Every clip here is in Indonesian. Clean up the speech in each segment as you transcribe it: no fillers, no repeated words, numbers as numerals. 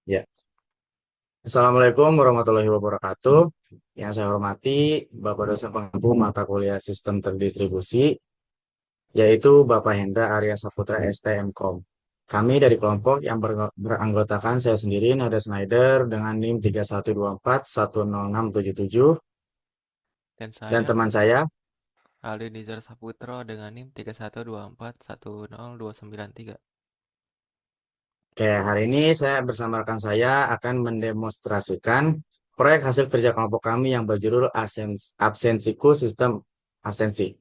Ya, Assalamualaikum warahmatullahi wabarakatuh. Yang saya hormati Bapak dosen pengampu mata kuliah Sistem Terdistribusi, yaitu Bapak Hendra Arya Saputra STMKOM. Kami dari kelompok yang beranggotakan saya sendiri, Nada Snyder, dengan NIM 31241067, Dan dan saya, teman saya. Aldi Nizar Saputro dengan NIM 3124109293. Oke, hari ini saya bersama rekan saya akan mendemonstrasikan proyek hasil kerja kelompok kami yang berjudul Absensiku Sistem Absensi.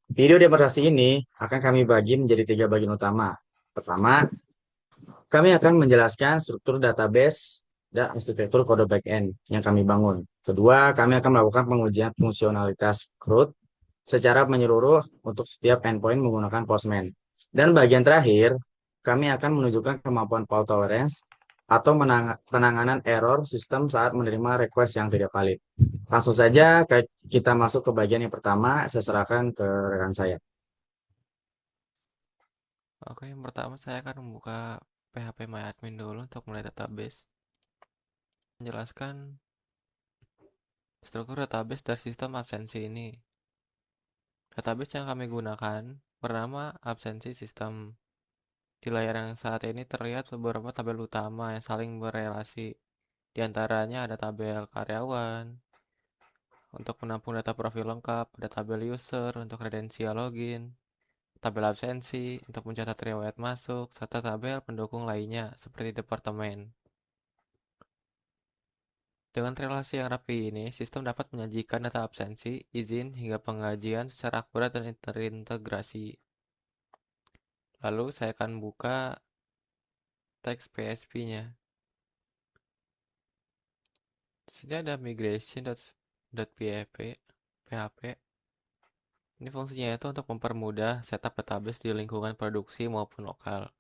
Video demonstrasi ini akan kami bagi menjadi tiga bagian utama. Pertama, kami akan menjelaskan struktur database dan arsitektur kode backend yang kami bangun. Kedua, kami akan melakukan pengujian fungsionalitas CRUD secara menyeluruh untuk setiap endpoint menggunakan Postman. Dan bagian terakhir, kami akan menunjukkan kemampuan fault tolerance atau penanganan error sistem saat menerima request yang tidak valid. Langsung saja kita masuk ke bagian yang pertama, saya serahkan ke rekan saya. Oke, yang pertama saya akan membuka PHP dulu untuk mulai database. Menjelaskan struktur database dari sistem absensi ini. Database yang kami gunakan bernama absensi sistem. Di layar yang saat ini terlihat beberapa tabel utama yang saling berrelasi. Di antaranya ada tabel karyawan, untuk menampung data profil lengkap, ada tabel user untuk kredensial login, tabel absensi untuk mencatat riwayat masuk, serta tabel pendukung lainnya seperti departemen. Dengan relasi yang rapi ini, sistem dapat menyajikan data absensi, izin, hingga pengajian secara akurat dan terintegrasi. Lalu saya akan buka teks PHP-nya. Di sini ada migration.php. Ini fungsinya itu untuk mempermudah setup database di lingkungan produksi maupun lokal.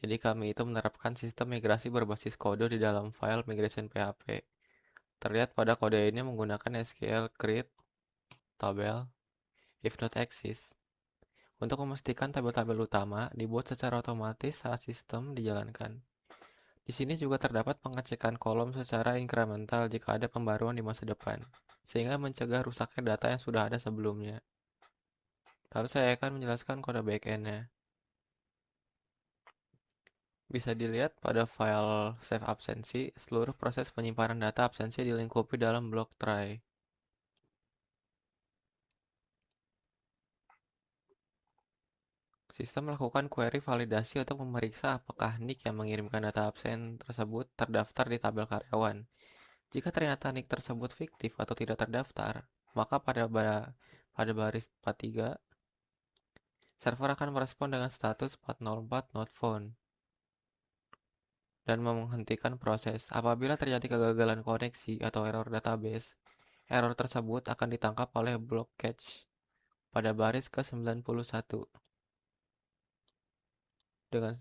Jadi kami itu menerapkan sistem migrasi berbasis kode di dalam file migration PHP. Terlihat pada kode ini menggunakan SQL create tabel if not exist untuk memastikan tabel-tabel utama dibuat secara otomatis saat sistem dijalankan. Di sini juga terdapat pengecekan kolom secara incremental jika ada pembaruan di masa depan, sehingga mencegah rusaknya data yang sudah ada sebelumnya. Lalu saya akan menjelaskan kode backend-nya. Bisa dilihat pada file save absensi, seluruh proses penyimpanan data absensi dilingkupi dalam blok try. Sistem melakukan query validasi untuk memeriksa apakah nick yang mengirimkan data absen tersebut terdaftar di tabel karyawan. Jika ternyata nick tersebut fiktif atau tidak terdaftar, maka pada baris 43, server akan merespon dengan status 404 not found dan menghentikan proses. Apabila terjadi kegagalan koneksi atau error database, error tersebut akan ditangkap oleh blok catch pada baris ke-91 dengan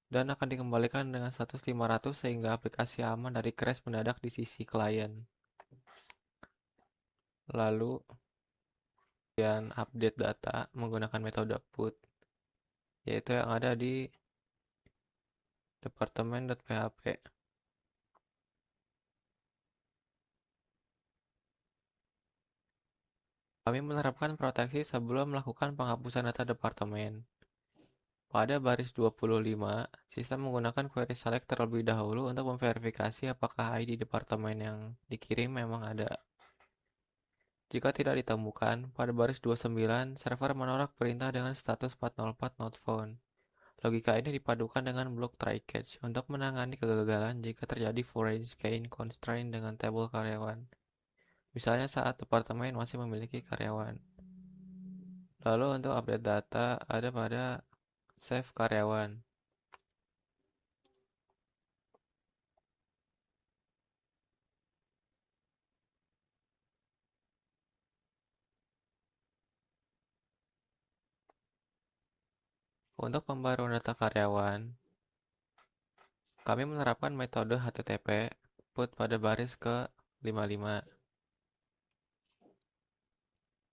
dan akan dikembalikan dengan status 500 sehingga aplikasi aman dari crash mendadak di sisi klien. Lalu, kemudian update data menggunakan metode put, yaitu yang ada di departemen.php. Kami menerapkan proteksi sebelum melakukan penghapusan data departemen. Pada baris 25, sistem menggunakan query select terlebih dahulu untuk memverifikasi apakah ID departemen yang dikirim memang ada. Jika tidak ditemukan, pada baris 29, server menolak perintah dengan status 404 not found. Logika ini dipadukan dengan blok try catch untuk menangani kegagalan jika terjadi foreign key constraint dengan tabel karyawan. Misalnya saat departemen masih memiliki karyawan. Lalu untuk update data ada pada save karyawan. Untuk pembaruan data karyawan, kami menerapkan metode HTTP put pada baris ke-55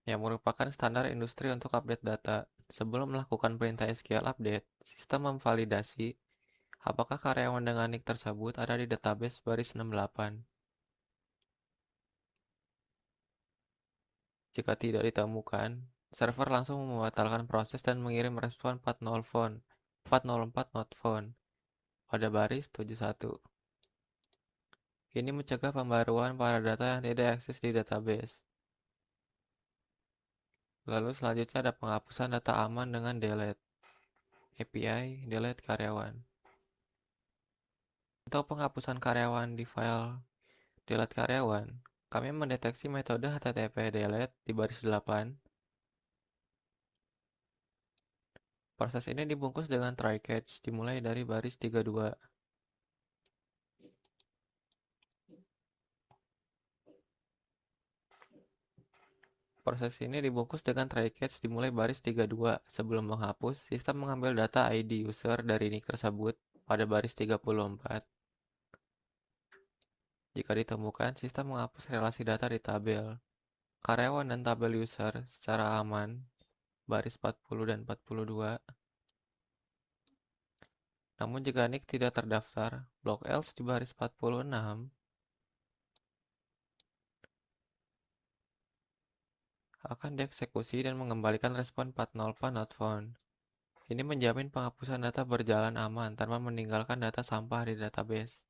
yang merupakan standar industri untuk update data. Sebelum melakukan perintah SQL update, sistem memvalidasi apakah karyawan dengan nick tersebut ada di database baris 68. Jika tidak ditemukan, server langsung membatalkan proses dan mengirim respon 404 not found pada baris 71. Ini mencegah pembaruan pada data yang tidak eksis di database. Lalu selanjutnya ada penghapusan data aman dengan delete. API delete karyawan. Untuk penghapusan karyawan di file delete karyawan, kami mendeteksi metode http delete di baris 8. Proses ini dibungkus dengan try catch dimulai dari baris 32. Proses ini dibungkus dengan try catch dimulai baris 32. Sebelum menghapus, sistem mengambil data ID user dari nick tersebut pada baris 34. Jika ditemukan, sistem menghapus relasi data di tabel karyawan dan tabel user secara aman, baris 40 dan 42. Namun jika nick tidak terdaftar, block else di baris 46 akan dieksekusi dan mengembalikan respon 404 not found. Ini menjamin penghapusan data berjalan aman tanpa meninggalkan data sampah di database.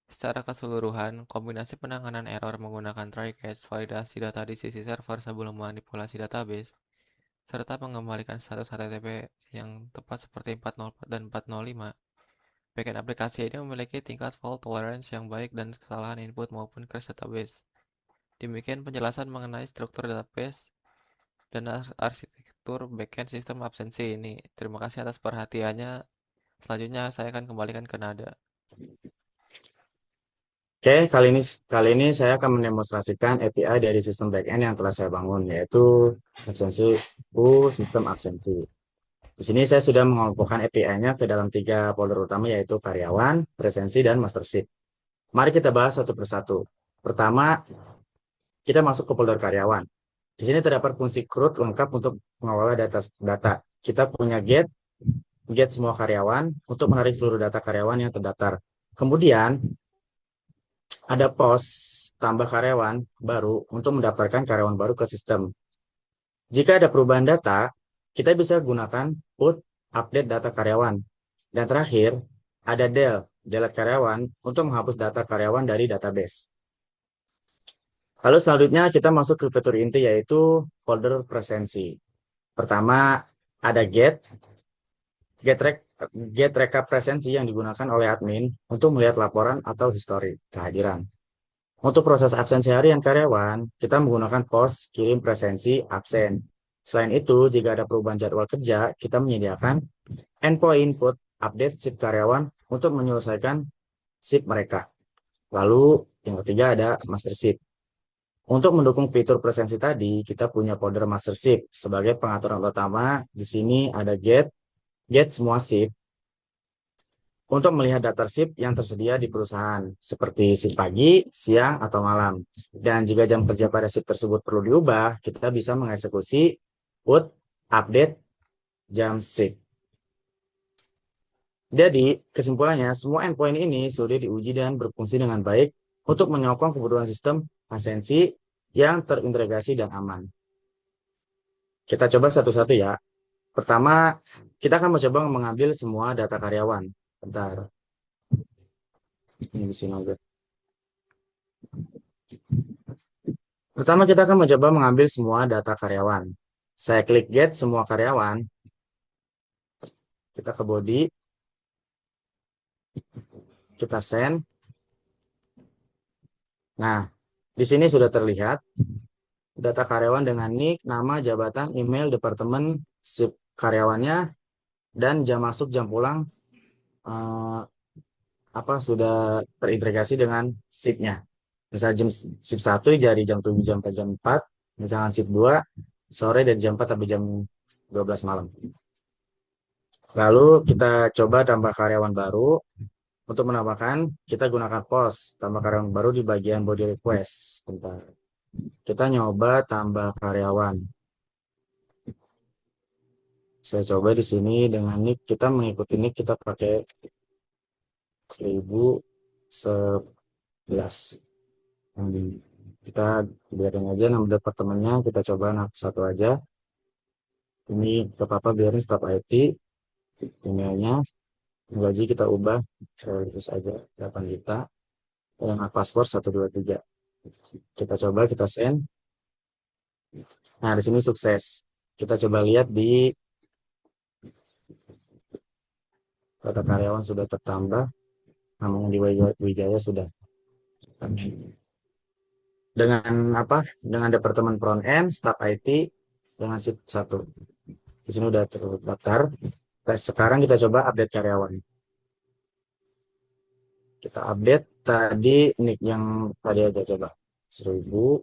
Secara keseluruhan, kombinasi penanganan error menggunakan try catch, validasi data di sisi server sebelum manipulasi database, serta mengembalikan status HTTP yang tepat seperti 404 dan 405. Backend aplikasi ini memiliki tingkat fault tolerance yang baik dan kesalahan input maupun crash database. Demikian penjelasan mengenai struktur database dan arsitektur backend sistem absensi ini. Terima kasih atas perhatiannya. Selanjutnya saya akan kembalikan ke Nada. Oke, kali ini saya akan mendemonstrasikan API dari sistem backend yang telah saya bangun, yaitu absensi sistem absensi. Di sini saya sudah mengelompokkan API-nya ke dalam 3 folder utama, yaitu karyawan, presensi, dan master sheet. Mari kita bahas satu persatu. Pertama, kita masuk ke folder karyawan. Di sini terdapat fungsi CRUD lengkap untuk mengelola data. Kita punya get semua karyawan untuk menarik seluruh data karyawan yang terdaftar. Kemudian ada post tambah karyawan baru untuk mendaftarkan karyawan baru ke sistem. Jika ada perubahan data, kita bisa gunakan put update data karyawan. Dan terakhir, ada delete karyawan untuk menghapus data karyawan dari database. Lalu selanjutnya kita masuk ke fitur inti, yaitu folder presensi. Pertama, ada get rekap presensi yang digunakan oleh admin untuk melihat laporan atau histori kehadiran. Untuk proses absensi harian karyawan, kita menggunakan post kirim presensi absen. Selain itu, jika ada perubahan jadwal kerja, kita menyediakan endpoint input update shift karyawan untuk menyelesaikan shift mereka. Lalu yang ketiga ada master shift. Untuk mendukung fitur presensi tadi, kita punya folder master shift. Sebagai pengaturan utama, di sini ada get semua shift untuk melihat data shift yang tersedia di perusahaan, seperti shift pagi, siang, atau malam. Dan jika jam kerja pada shift tersebut perlu diubah, kita bisa mengeksekusi put update jam shift. Jadi, kesimpulannya, semua endpoint ini sudah diuji dan berfungsi dengan baik untuk menyokong kebutuhan sistem absensi yang terintegrasi dan aman. Kita coba satu-satu ya. Pertama, kita akan mencoba mengambil semua data karyawan. Bentar, ini di sini aja. Pertama, kita akan mencoba mengambil semua data karyawan. Saya klik get semua karyawan. Kita ke body. Kita send. Nah, di sini sudah terlihat data karyawan dengan nick, nama, jabatan, email, departemen, shift karyawannya, dan jam masuk, jam pulang eh, sudah terintegrasi dengan shift-nya. Misalnya jam shift 1 dari jam 7 jam 4 jam 4, misalnya shift 2 sore dari jam 4 sampai jam 12 malam. Lalu kita coba tambah karyawan baru. Untuk menambahkan, kita gunakan post tambah karyawan baru di bagian body request. Bentar. Kita nyoba tambah karyawan. Saya coba di sini dengan nick, kita mengikuti nick, kita pakai 1011. Kita biarin aja nama departemennya, kita coba satu aja. Ini ke papa biarin staf IT, emailnya, gaji kita ubah, realistis aja, 8 juta. Dengan paspor 123. Kita coba, kita send. Nah, di sini sukses. Kita coba lihat di data karyawan sudah tertambah, namanya di Wijaya sudah. Dengan apa? Dengan departemen front end, staff IT, dengan shift 1. Di sini udah terdaftar. Sekarang kita coba update karyawan. Kita update tadi nick yang tadi aja coba. 1011.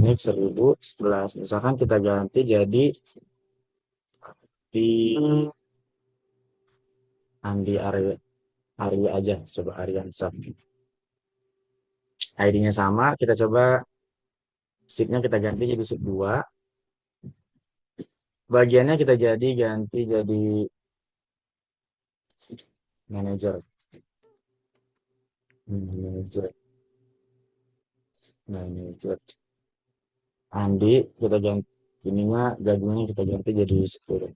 Nick 1011. Misalkan kita ganti jadi di Andi Arya aja. Coba Aryansa. ID-nya sama. Kita coba shift-nya kita ganti jadi shift 2. Bagiannya kita ganti jadi manager. Manager. Manager. Andi kita ganti ininya gajinya kita ganti jadi 10.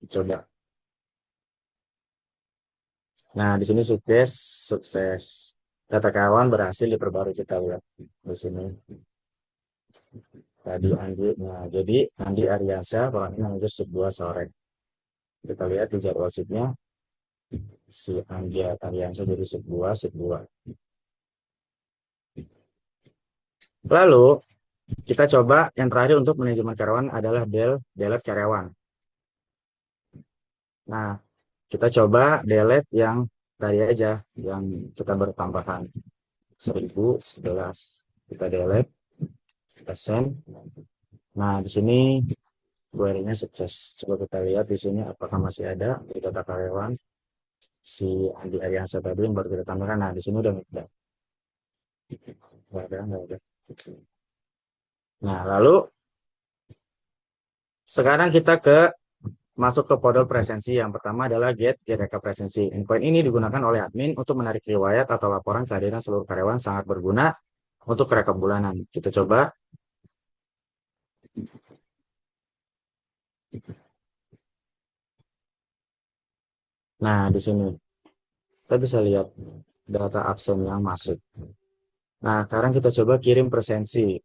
Coba. Nah, di sini sukses, sukses. Data kawan berhasil diperbarui, kita lihat di sini. Tadi Andi, nah jadi Andi Aryansa, orangnya manajer sebuah sore. Kita lihat di jadwal shiftnya, si Andi Aryansa jadi sebuah. Lalu kita coba yang terakhir untuk manajemen karyawan adalah delete karyawan. Nah, kita coba delete yang tadi aja, yang kita bertambahkan 1011. Kita delete, kita send. Nah, di sini query-nya sukses. Coba kita lihat di sini apakah masih ada di data karyawan si Andi Aryansa tadi yang baru kita tambahkan. Nah, di sini udah nggak ada. Nggak ada. Nah, lalu sekarang kita masuk ke model presensi. Yang pertama adalah get rekap presensi. Endpoint ini digunakan oleh admin untuk menarik riwayat atau laporan kehadiran seluruh karyawan, sangat berguna untuk rekap bulanan. Kita coba. Nah, di sini kita bisa lihat data absen yang masuk. Nah, sekarang kita coba kirim presensi.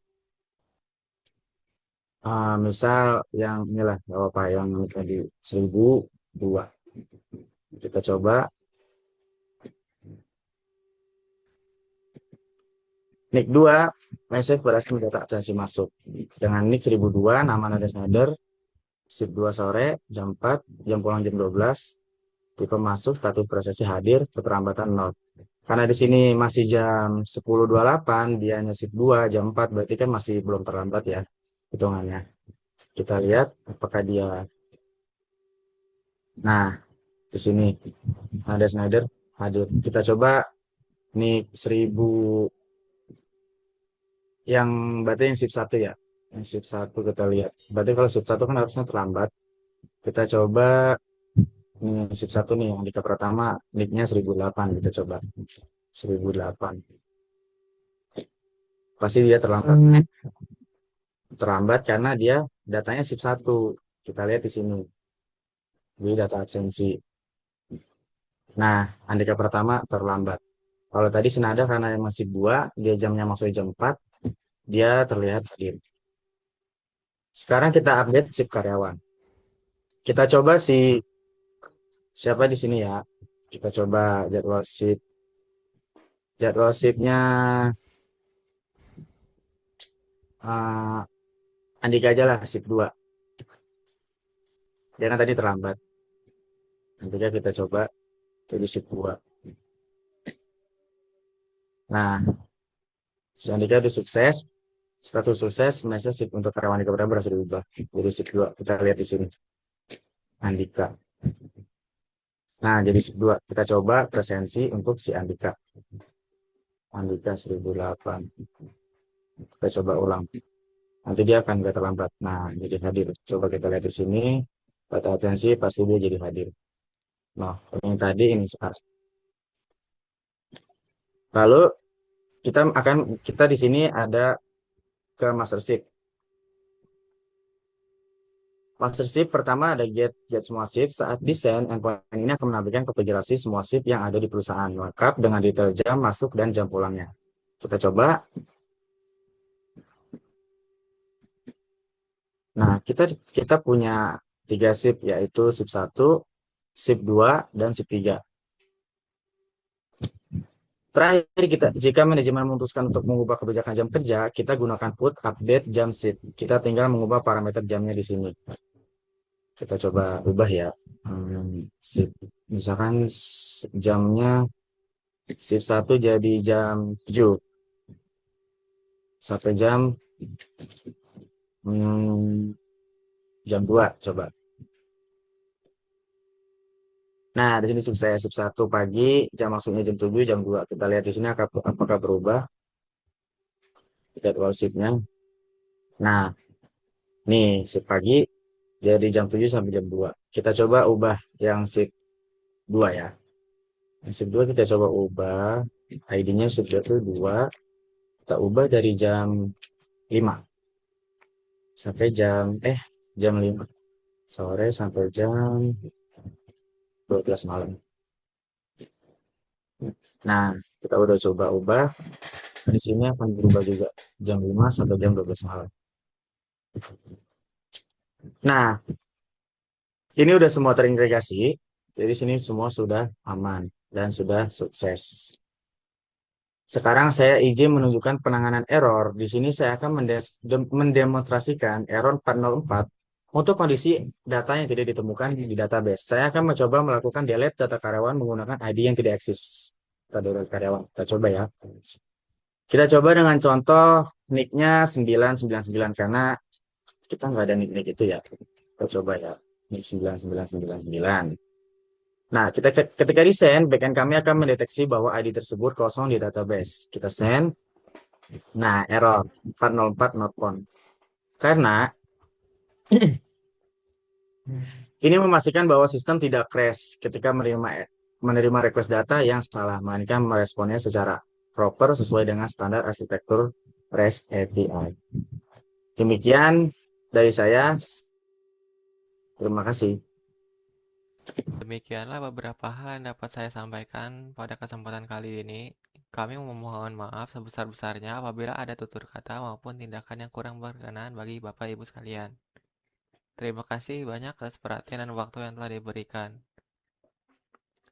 Misal yang inilah, apa yang tadi 1002. Kita coba nick 2, message berhasil data absensi masuk. Dengan nick 1002, nama Nada Snyder, shift 2 sore, jam 4, jam pulang jam 12, tipe masuk, status presensi hadir, keterlambatan 0. Karena di sini masih jam 10.28, dia hanya shift 2, jam 4, berarti kan masih belum terlambat ya hitungannya. Kita lihat apakah dia. Nah, di sini ada Snyder hadir. Kita coba nih 1000 yang berarti yang shift 1 ya. Yang shift 1 kita lihat. Berarti kalau shift 1 kan harusnya terlambat. Kita coba nih shift 1 nih yang di pertama nicknya 1008, kita coba 1008. Pasti dia terlambat. Terlambat karena dia datanya shift 1. Kita lihat di sini. Di data absensi. Nah, Andika pertama terlambat. Kalau tadi senada karena yang masih 2, dia jamnya masuk jam 4, dia terlihat hadir. Sekarang kita update shift karyawan. Kita coba siapa di sini ya. Kita coba jadwal shift. Jadwal shiftnya Andika aja lah, shift 2. Dia kan tadi terlambat. Andika kita coba jadi shift 2. Nah, si Andika udah sukses. Status sukses, message shift untuk karyawan Andika berapa berhasil diubah. Jadi shift 2. Kita lihat di sini. Andika. Nah, jadi shift 2. Kita coba presensi untuk si Andika. Andika 1008. Kita coba ulang. Nanti dia akan nggak terlambat. Nah, jadi hadir. Coba kita lihat di sini. Pada atensi pasti dia jadi hadir. Nah, yang tadi ini sekarang. Lalu kita di sini ada ke master shift. Master shift pertama ada get semua shift. Saat desain, endpoint ini akan menampilkan konfigurasi semua shift yang ada di perusahaan, lengkap dengan detail jam masuk dan jam pulangnya. Kita coba. Nah, kita punya tiga shift, yaitu shift satu, shift 2, dan shift 3. Terakhir, jika manajemen memutuskan untuk mengubah kebijakan jam kerja, kita gunakan put update jam shift. Kita tinggal mengubah parameter jamnya di sini. Kita coba ubah ya. Shift. Misalkan jamnya shift satu jadi jam 7 sampai hmm, jam 2 coba. Nah, di sini shift saya shift 1 pagi, jam masuknya jam 7, jam 2. Kita lihat di sini apakah berubah jadwal shiftnya. Nah, nih shift pagi jadi jam 7 sampai jam 2. Kita coba ubah yang shift 2 ya. Yang shift 2 kita coba ubah. ID-nya shift 2 itu 2. Kita ubah dari jam 5 sampai jam 5 sore sampai jam 12 malam. Nah, kita udah coba ubah. Di sini akan berubah juga jam 5 sampai jam 12 malam. Nah, ini udah semua terintegrasi. Jadi sini semua sudah aman dan sudah sukses. Sekarang saya izin menunjukkan penanganan error. Di sini saya akan mendemonstrasikan error 404 untuk kondisi data yang tidak ditemukan di database. Saya akan mencoba melakukan delete data karyawan menggunakan ID yang tidak eksis. Kita delete karyawan. Kita coba ya. Kita coba dengan contoh nicknya 999 karena kita nggak ada nick itu ya. Kita coba ya. Nick 9999. Nah, ketika di send, backend kami akan mendeteksi bahwa ID tersebut kosong di database. Kita send. Nah, error 404 not found. Karena ini memastikan bahwa sistem tidak crash ketika menerima request data yang salah, melainkan meresponnya secara proper sesuai dengan standar arsitektur REST API. Demikian dari saya. Terima kasih. Demikianlah beberapa hal yang dapat saya sampaikan pada kesempatan kali ini. Kami memohon maaf sebesar-besarnya apabila ada tutur kata maupun tindakan yang kurang berkenan bagi Bapak Ibu sekalian. Terima kasih banyak atas perhatian dan waktu yang telah diberikan.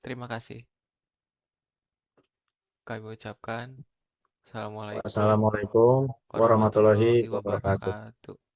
Terima kasih. Kami ucapkan Assalamualaikum Wassalamualaikum warahmatullahi warahmatullahi wabarakatuh. wabarakatuh.